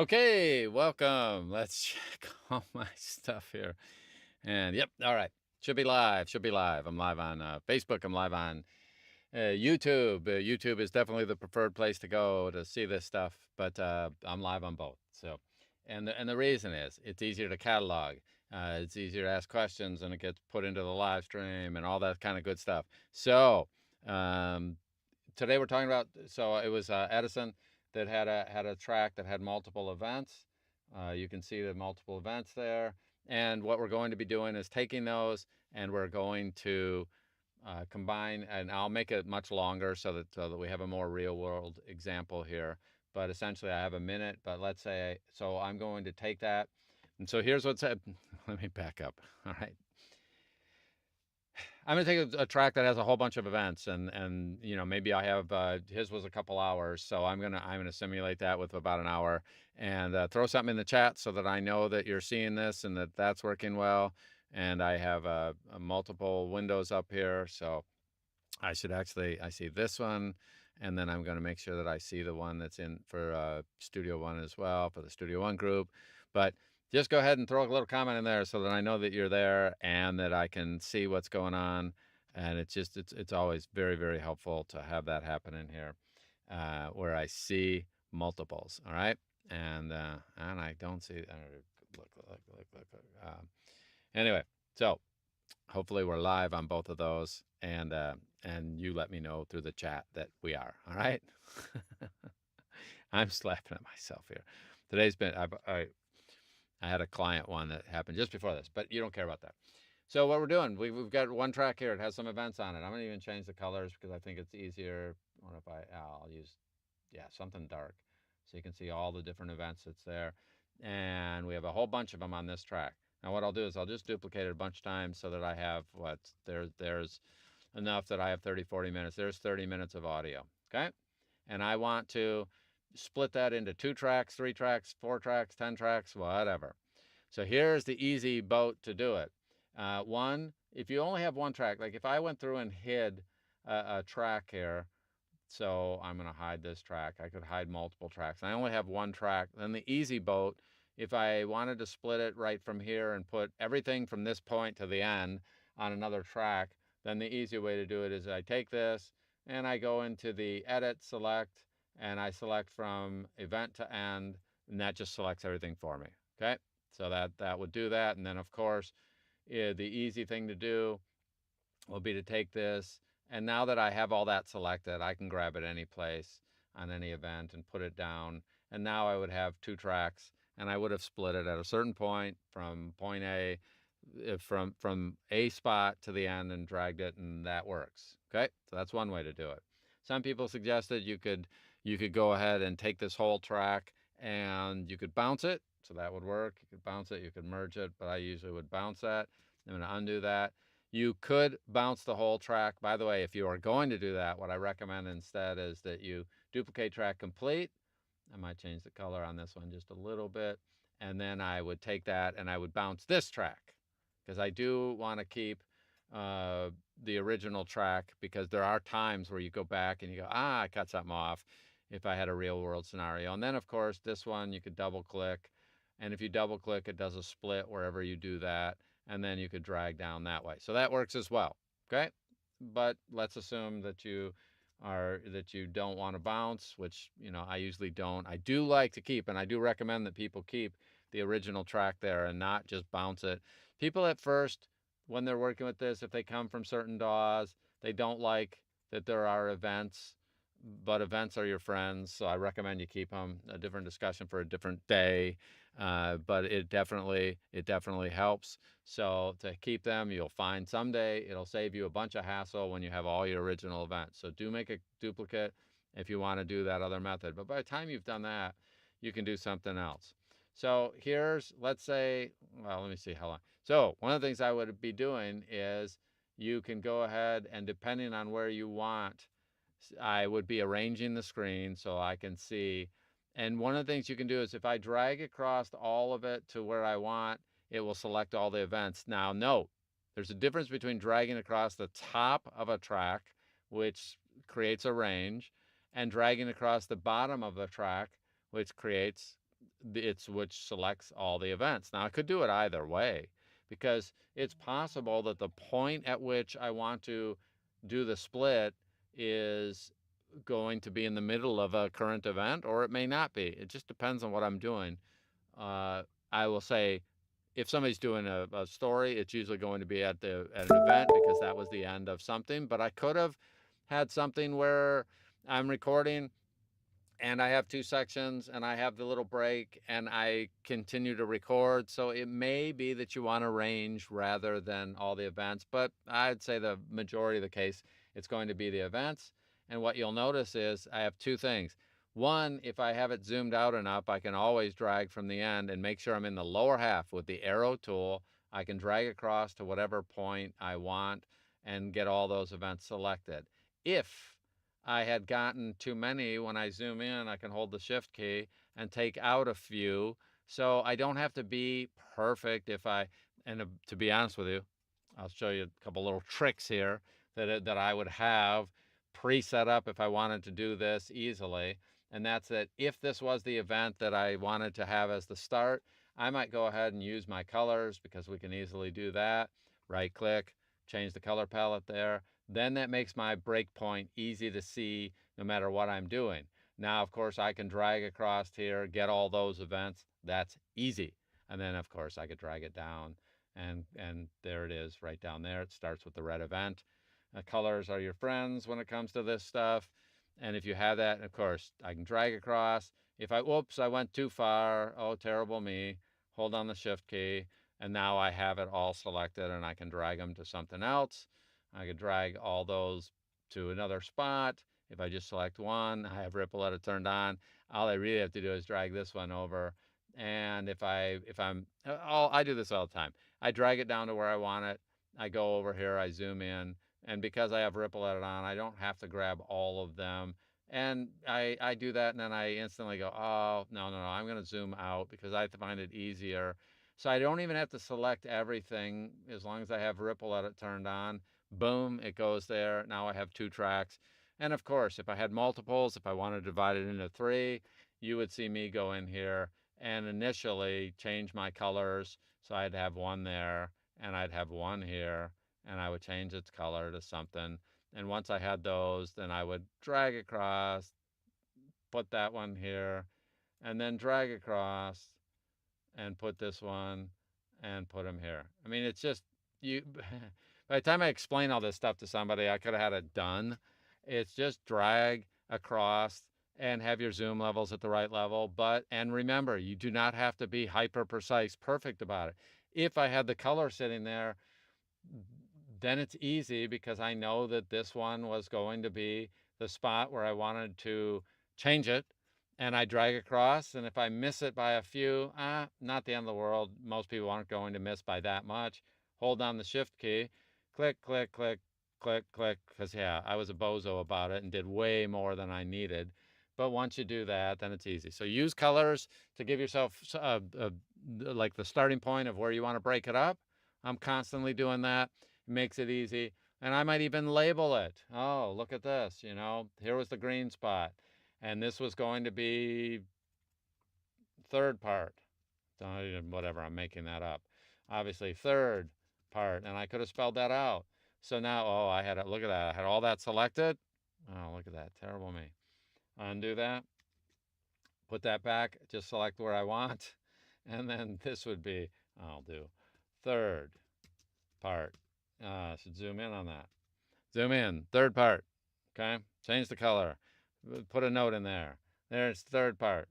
Okay, welcome. Let's check all my stuff here. And yep, all right. Should be live. Should be live. I'm live on Facebook. I'm live on YouTube. YouTube is definitely the preferred place to go to see this stuff, but I'm live on both. So, and the reason is it's easier to catalog. It's easier to ask questions, and it gets put into the live stream and all that kind of good stuff. So, um, today we're talking about, so it was Edison that had a track that had multiple events. You can see the multiple events there. And what we're going to be doing is taking those and we're going to combine, and I'll make it much longer so that we have a more real world example here. But essentially I have a minute, but let's say, so I'm going to take that. And so here's what's, let me back up. All right. I'm gonna take a track that has a whole bunch of events, and maybe I have his was a couple hours, so I'm gonna simulate that with about an hour, and throw something in the chat so that I know that you're seeing this and that that's working well. And I have multiple windows up here, so I see this one, and then I'm gonna make sure that I see the one that's in for Studio One as well, for the Studio One group. But just go ahead and throw a little comment in there so that I know that you're there and that I can see what's going on. And it's always very, very helpful to have that happen in here, where I see multiples. All right, and I don't see. Look. Anyway, so hopefully we're live on both of those, and you let me know through the chat that we are. All right. I'm slapping at myself here. Today's been I had a client one that happened just before this, but you don't care about that. So what we're doing, we've got one track here. It has some events on it. I'm gonna even change the colors because I think it's easier. What if I'll use, yeah, something dark, so you can see all the different events that's there. And we have a whole bunch of them on this track. Now what I'll do is I'll just duplicate it a bunch of times so that I have there's enough that I have 30, 40 minutes. There's 30 minutes of audio. Okay. And I want to split that into 2 tracks, 3 tracks, 4 tracks, 10 tracks, whatever. So here's the easy boat to do it. One, if you only have one track, like if I went through and hid a track here, so I'm going to hide this track. I could hide multiple tracks. I only have one track. Then the easy boat, if I wanted to split it right from here and put everything from this point to the end on another track, then the easy way to do it is I take this and I go into the edit, select, and I select from event to end, and that just selects everything for me. Okay, so that would do that. And then of course, the easy thing to do will be to take this, and now that I have all that selected, I can grab it any place on any event and put it down. And now I would have 2 tracks, and I would have split it at a certain point from point A, from a spot to the end, and dragged it, and that works. Okay, so that's one way to do it. Some people suggested you could go ahead and take this whole track and you could bounce it, so that would work. You could bounce it, you could merge it, but I usually would bounce that. I'm going to undo that. You could bounce the whole track. By the way, if you are going to do that, what I recommend instead is that you duplicate track complete. I might change the color on this one just a little bit. And then I would take that and I would bounce this track, because I do want to keep the original track, because there are times where you go back and you go, I cut something off if I had a real world scenario. And then of course, this one you could double click. And if you double click, it does a split wherever you do that, and then you could drag down that way. So that works as well. Okay. But let's assume that you don't want to bounce, which I usually don't. I do like to keep, and I do recommend that people keep the original track there and not just bounce it. People at first, when they're working with this, if they come from certain DAWs, they don't like that there are events, but events are your friends, so I recommend you keep them. A different discussion for a different day, but it definitely helps. So to keep them, you'll find someday it'll save you a bunch of hassle when you have all your original events. So do make a duplicate if you want to do that other method. But by the time you've done that, you can do something else. So here's, let's say, well, let me see how long. So one of the things I would be doing is you can go ahead and, depending on where you want, I would be arranging the screen so I can see. And one of the things you can do is if I drag across all of it to where I want, it will select all the events. Now note, there's a difference between dragging across the top of a track, which creates a range, and dragging across the bottom of the track, which creates it's which selects all the events. Now I could do it either way, because it's possible that the point at which I want to do the split is going to be in the middle of a current event, or it may not be. It just depends on what I'm doing. I will say, if somebody's doing a story, it's usually going to be at an event, because that was the end of something. But I could have had something where I'm recording and I have two sections and I have the little break and I continue to record. So it may be that you want to range rather than all the events, but I'd say the majority of the case, it's going to be the events. And what you'll notice is I have two things. One, if I have it zoomed out enough, I can always drag from the end and make sure I'm in the lower half with the arrow tool. I can drag across to whatever point I want and get all those events selected. If I had gotten too many, when I zoom in, I can hold the shift key and take out a few. So I don't have to be perfect and to be honest with you, I'll show you a couple little tricks here that I would have pre-set up if I wanted to do this easily. And that's that if this was the event that I wanted to have as the start, I might go ahead and use my colors, because we can easily do that. Right click, change the color palette there. Then that makes my breakpoint easy to see no matter what I'm doing. Now, of course, I can drag across here, get all those events. That's easy. And then, of course, I could drag it down, and there it is right down there. It starts with the red event. Colors are your friends when it comes to this stuff. And if you have that, of course, I can drag across. If whoops, I went too far. Oh, terrible me. Hold on the shift key. And now I have it all selected and I can drag them to something else. I could drag all those to another spot. If I just select one, I have ripple edit turned on. All I really have to do is drag this one over. And I do this all the time. I drag it down to where I want it. I go over here, I zoom in, and because I have ripple edit on, I don't have to grab all of them. And I do that, and then I instantly go, oh, no, I'm going to zoom out because I find it easier. So I don't even have to select everything as long as I have ripple edit turned on. Boom, it goes there. Now I have two tracks. And of course, if I had multiples, if I wanted to divide it into three, you would see me go in here and initially change my colors. So I'd have one there, and I'd have one here, and I would change its color to something. And once I had those, then I would drag across, put that one here, and then drag across and put this one and put them here. I mean, it's just, you, by the time I explain all this stuff to somebody, I could have had it done. It's just drag across and have your zoom levels at the right level. And remember, you do not have to be hyper precise, perfect about it. If I had the color sitting there, then it's easy because I know that this one was going to be the spot where I wanted to change it, and I drag across, and if I miss it by a few, not the end of the world. Most people aren't going to miss by that much. Hold down the shift key, click, click, click, click, click, because yeah, I was a bozo about it and did way more than I needed. But once you do that, then it's easy. So use colors to give yourself like the starting point of where you want to break it up. I'm constantly doing that. It makes it easy. And I might even label it. Oh, look at this, here was the green spot. And this was going to be third part. Whatever, I'm making that up. Obviously, third part. And I could have spelled that out. So now, look at that. I had all that selected. Oh, look at that. Terrible me. Undo that. Put that back. Just select where I want. And then this would be, I'll do third part. Should zoom in on that. Zoom in. Third part. Okay. Change the color. Put a note in there. There's the third part.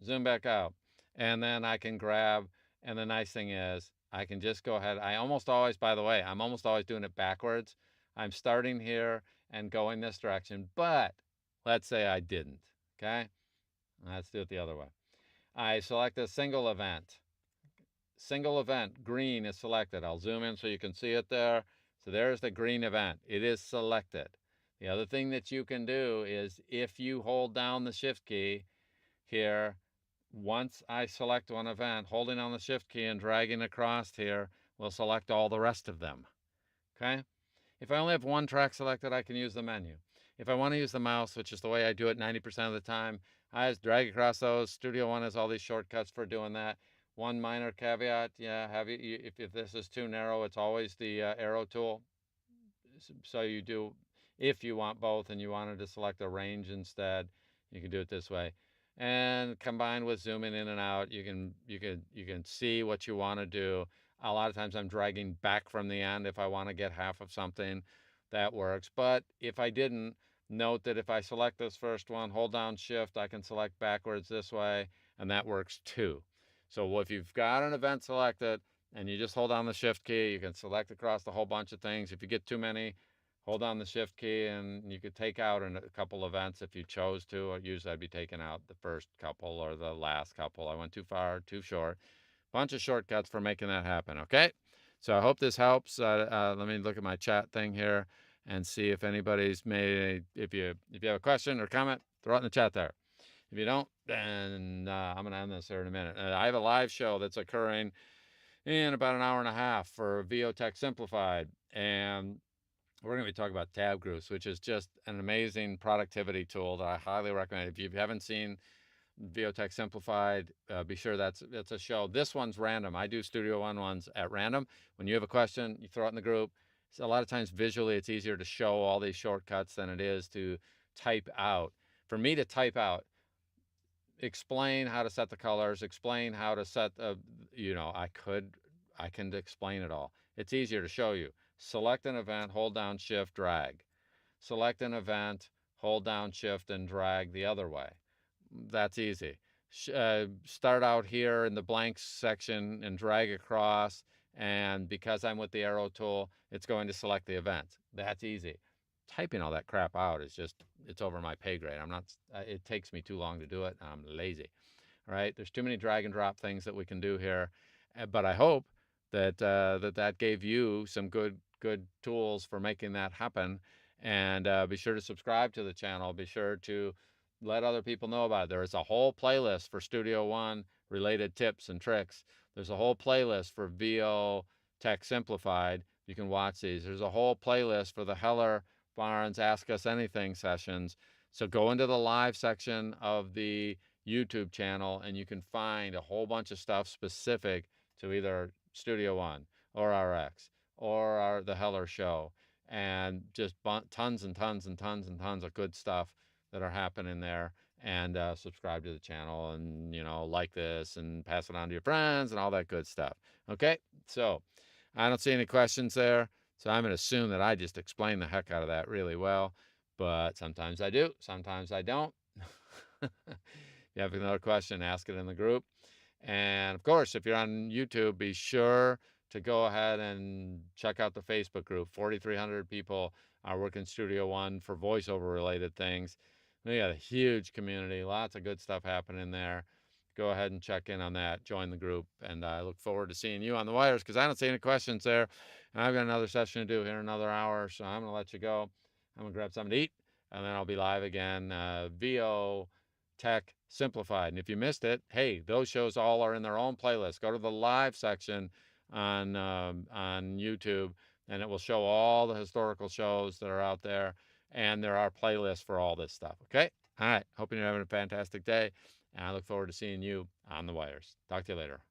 Zoom back out. And then I can grab, and the nice thing is I can just go ahead. I'm almost always doing it backwards. I'm starting here and going this direction, but let's say I didn't. Okay. Let's do it the other way. I select a single event. Single event, green is selected. I'll zoom in so you can see it there. So there's the green event. It is selected. The other thing that you can do is if you hold down the shift key here, once I select one event, holding on the shift key and dragging across here will select all the rest of them. Okay? If I only have one track selected, I can use the menu. If I want to use the mouse, which is the way I do it 90% of the time, I just drag across those. Studio One has all these shortcuts for doing that. One minor caveat, yeah, if this is too narrow, it's always the arrow tool. So you do, if you want both and you wanted to select a range instead, you can do it this way. And combined with zooming in and out, you can see what you want to do. A lot of times I'm dragging back from the end if I want to get half of something. That works. But if I didn't, note that if I select this first one, hold down shift, I can select backwards this way, and that works too. So if you've got an event selected and you just hold down the shift key, you can select across the whole bunch of things. If you get too many, hold down the shift key and you could take out a couple events if you chose to. Or usually I'd be taking out the first couple or the last couple. I went too far, too short. Bunch of shortcuts for making that happen. Okay, so I hope this helps. Let me look at my chat thing here and see if anybody's made. If you have a question or comment, throw it in the chat there. If you don't, then I'm going to end this here in a minute. I have a live show that's occurring in about an hour and a half for VO Tech Simplified, and we're going to be talking about tab groups, which is just an amazing productivity tool that I highly recommend. If you haven't seen VO Tech Simplified, be sure that's a show. This one's random. I do Studio One ones at random. When you have a question, you throw it in the group. So a lot of times visually, it's easier to show all these shortcuts than it is to type out. For me to type out, explain how to set the colors, explain how to set, I can explain it all. It's easier to show you. Select an event, hold down shift, drag. Select an event, hold down shift and drag the other way. That's easy. Start out here in the blanks section and drag across, and because I'm with the arrow tool, it's going to select the event. That's easy. Typing all that crap out is just, it's over my pay grade. I'm not, it takes me too long to do it. I'm lazy. All right, there's too many drag and drop things that we can do here, but I hope that that gave you some good tools for making that happen. And be sure to subscribe to the channel. Be sure to let other people know about it. There is a whole playlist for Studio One related tips and tricks. There's a whole playlist for VO Tech Simplified. You can watch these. There's a whole playlist for the Heller Barnes Ask Us Anything sessions. So go into the live section of the YouTube channel and you can find a whole bunch of stuff specific to either Studio One or RX or the Heller Show, and just tons and tons and tons and tons of good stuff that are happening there. And subscribe to the channel and like this and pass it on to your friends and all that good stuff. Okay, so I don't see any questions there, so I'm going to assume that I just explained the heck out of that really well, but sometimes I do, sometimes I don't. If you have another question, ask it in the group. And of course, if you're on YouTube, be sure to go ahead and check out the Facebook group. 4,300 people are working Studio One for voiceover related things. We got a huge community, lots of good stuff happening there. Go ahead and check in on that, join the group, and I look forward to seeing you on the wires because I don't see any questions there. And I've got another session to do here in another hour, so I'm going to let you go. I'm going to grab something to eat, and then I'll be live again. VO Tech Simplified. And if you missed it, hey, those shows all are in their own playlist. Go to the live section on YouTube, and it will show all the historical shows that are out there. And there are playlists for all this stuff. Okay. All right. Hoping you're having a fantastic day. And I look forward to seeing you on the wires. Talk to you later.